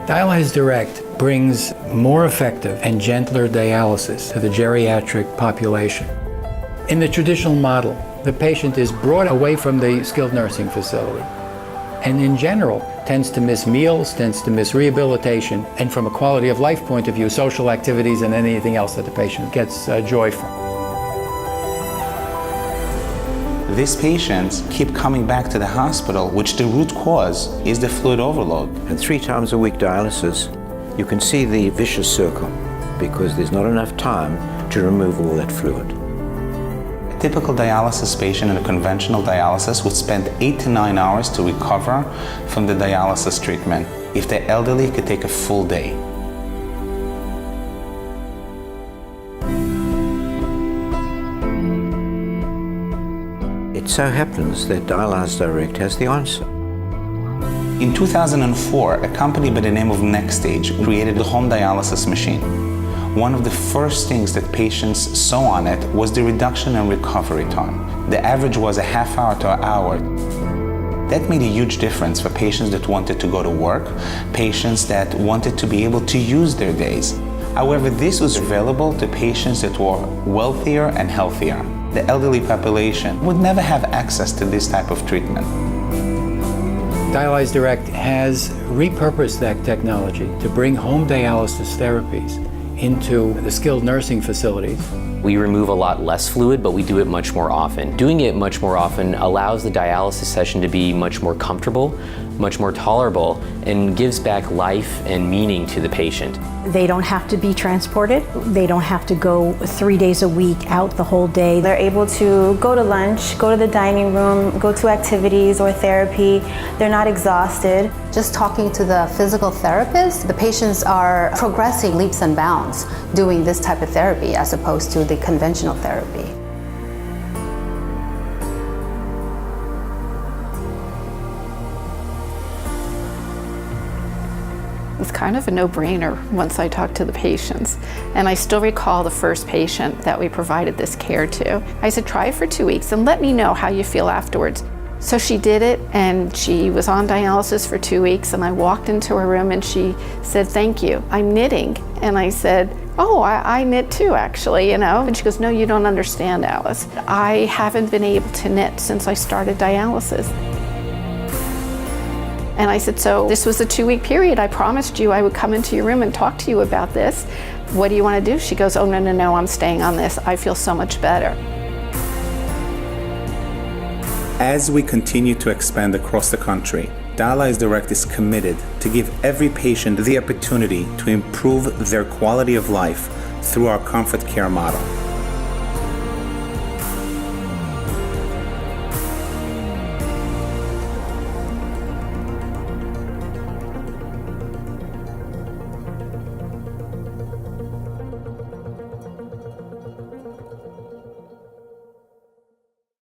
Dialysis Direct brings more effective and gentler dialysis to the geriatric population. In the traditional model, the patient is brought away from the skilled nursing facility and in general tends to miss meals, tends to miss rehabilitation, and from a quality of life point of view, social activities and anything else that the patient gets joy from. These patients keep coming back to the hospital, which the root cause is the fluid overload. And 3 times a week dialysis, you can see the vicious circle because there's not enough time to remove all that fluid. A typical dialysis patient in a conventional dialysis would spend 8 to 9 hours to recover from the dialysis treatment. If they're elderly, it could take a full day. It so happens that Dialysis Direct has the answer. In 2004, a company by the name of NextStage created the home dialysis machine. One of the first things that patients saw on it was the reduction in recovery time. The average was a half hour to an hour. That made a huge difference for patients that wanted to go to work, patients that wanted to be able to use their days. However, this was available to patients that were wealthier and healthier. The elderly population would never have access to this type of treatment. Dialysis Direct has repurposed that technology to bring home dialysis therapies into the skilled nursing facilities. We remove a lot less fluid, but we do it much more often. Doing it much more often allows the dialysis session to be much more comfortable, much more tolerable, and gives back life and meaning to the patient. They don't have to be transported. They don't have to go 3 days a week out the whole day. They're able to go to lunch, go to the dining room, go to activities or therapy. They're not exhausted. Just talking to the physical therapist, the patients are progressing leaps and bounds doing this type of therapy as opposed to the conventional therapy. It's kind of a no-brainer once I talked to the patients. And I still recall the first patient that we provided this care to. I said, try it for 2 weeks and let me know how you feel afterwards. So she did it, and she was on dialysis for 2 weeks, and I walked into her room and she said, thank you, I'm knitting. And I said, oh, I knit too, actually, you know. And she goes, no, you don't understand, Alice. I haven't been able to knit since I started dialysis. And I said, so this was a 2-week period. I promised you I would come into your room and talk to you about this. What do you want to do? She goes, oh, no, no, no, I'm staying on this. I feel so much better. As we continue to expand across the country, Dialysis Direct is committed to give every patient the opportunity to improve their quality of life through our comfort care model.